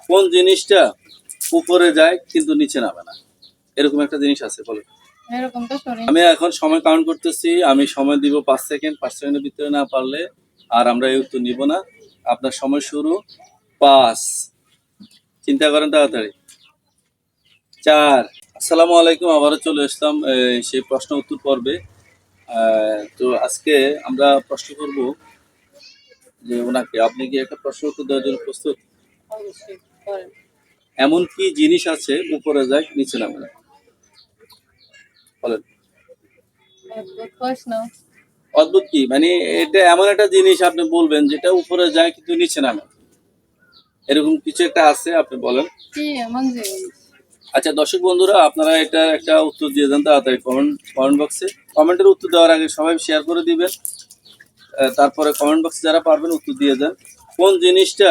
কোন জিনিসটা উপরে যায় কিন্তু নিচে নামে না? এরকম একটা জিনিস আছে, বলো। এরকম তো শুনি। আমি এখন সময় কাউন্ট করতেছি, আমি সময় দিব 5 সেকেন্ড। 5 সেকেন্ডের ভিতরে না পারলে আর আমরা এই উত্তর নিব না। আপনার সময় শুরু। 5, চিন্তা করেন তাড়াতাড়ি। 4। আসসালামু আলাইকুম, আবারও চলে আসলাম সেই প্রশ্ন উত্তর পর্বে। তো আজকে আমরা প্রশ্ন করব যে ওনাকে, আপনি কি একটা প্রশ্ন উত্তর দেওয়ার জন্য প্রস্তুত? অবশ্যই করেন। এমন কি জিনিস আছে উপরে যায় নিচে নামে না? বলেন। অদ্ভুত প্রশ্ন। অদ্ভুত কি মানে? এটা এমন একটা জিনিস আপনি বলবেন যেটা উপরে যায় কিন্তু নিচে নামে, এরকম কিছু একটা আছে, আপনি বলেন। কি এমন জিনিস? আচ্ছা দর্শক বন্ধুরা, আপনারা এটা একটা উত্তর দিয়ে দেন তাড়াতাড়ি কমেন্ট বক্সে। কমেন্টের উত্তর দেওয়ার আগে সবাই শেয়ার করে দিবেন। তারপরে কমেন্ট বক্সে যারা পারবেন উত্তর দিয়ে দেন। কোন জিনিসটা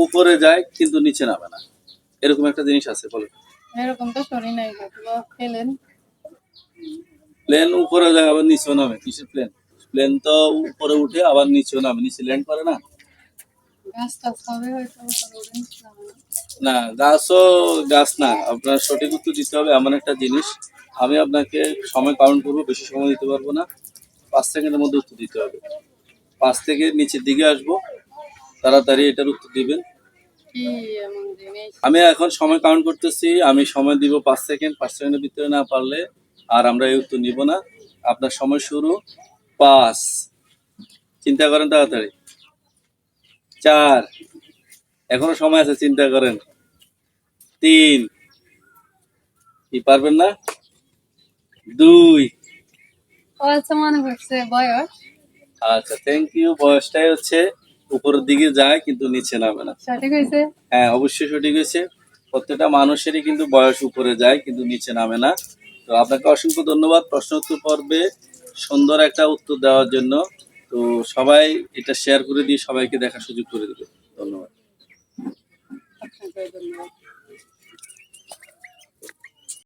উপরে যায় কিন্তু নিচে নামে না? এরকম একটা জিনিস আছে, বলেন। এরকম তো শুনি নাই কখনো। খেলেন। প্লেন উপরে যায় আবার নিচেও নামে, কিসের প্লেন? প্লেন তো উপরে উঠে আবার নিচেও নামে, নিচে ল্যান্ড করে না। গাছ টাছ হবে হয়তো, উপরে উড়ে নিচে নামে না। না, গাছও গাছ না। আপনার সঠিক উত্তর দিতে হবে এমন একটা জিনিস। আমি আপনাকে সময় কাউন্ট করবো, বেশি সময় দিতে পারবো না। 5 সেকেন্ডের মধ্যে উত্তর দিতে হবে। 5 থেকে নিচের দিকে আসবো, তাড়াতাড়ি এটার উত্তর দিবেন। কি এমন জিনিস? আমি এখন সময় কাউন্ট করতেছি, আমি সময় দিব 5 সেকেন্ড। 5 সেকেন্ডের ভিতরে না পারলে আর আমরা এই উত্তর নিব না। আপনার সময় শুরু। 5, চিন্তা করেন তাড়াতাড়ি। 4, এখনো সময় আছে, চিন্তা করেন। 3, কি পারবেন না? 2। ও আচ্ছা, মনে পড়ছে, বয়স। আচ্ছা, থ্যাংক ইউ। বয়সটাই হচ্ছে উপরের দিকে যায় কিন্তু নিচে নামে না। সঠিক হয়েছে। হ্যাঁ, অবশ্যই সঠিক হয়েছে। প্রত্যেকটা মানুষেরই কিন্তু বয়স উপরে যায় কিন্তু নিচে নামে না। তো আপনাকে অসংখ্য ধন্যবাদ প্রশ্ন উত্তর পর্বে সুন্দর একটা উত্তর দেওয়ার জন্য। তো সবাই এটা শেয়ার করে দিয়ে সবাইকে দেখার সুযোগ করে দেবে। ধন্যবাদ। আপনাকে ধন্যবাদ।